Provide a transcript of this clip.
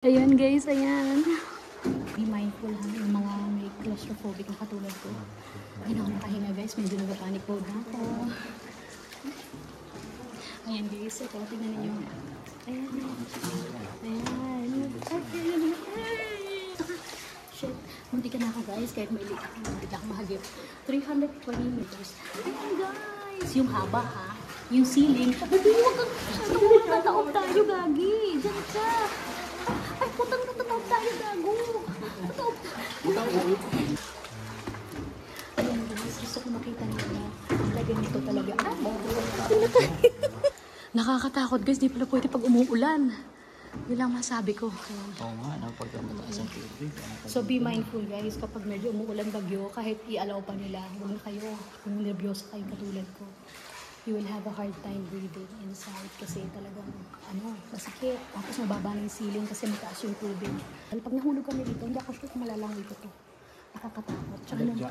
Ayan guys, ayan. Be mindful ha, yung mga may claustrophobic na katulad ko. Hindi na ako nakahinga guys, medyo nag-panic mode na ako. Ayan guys, ito, tingnan ninyo. Ayan. Ayan. Shit, munti ka na ako guys, kahit may liit ako, munti ka ako mahagip. 320 meters. Ayan guys, yung haba ha, yung ceiling. Baby, huwag kang tataob tayo, gagi. Diyan ka. Ay, putang natataob tayo, gago. Tataob tayo. Ayan guys, gusto ko makita nila. Talaga nito talaga. Nakakatakot guys, di pala pwede pag umuulan. Yun lang masabi ko. Oo nga, no? Pag mataas ang tubig. So be mindful guys, kapag medyo umuulan bagyo, kahit i-allow pa nila, huwag na kayo, kung nervyoso kayo katulad ko, you will have a hard time breathing inside kasi talagang, masikip. Tapos mababa na yung ceiling kasi mataas yung tubig. Pag nahulog kami dito, hindi ako sure kung malalangoy ko to. Nakakatakot. Tsaka nung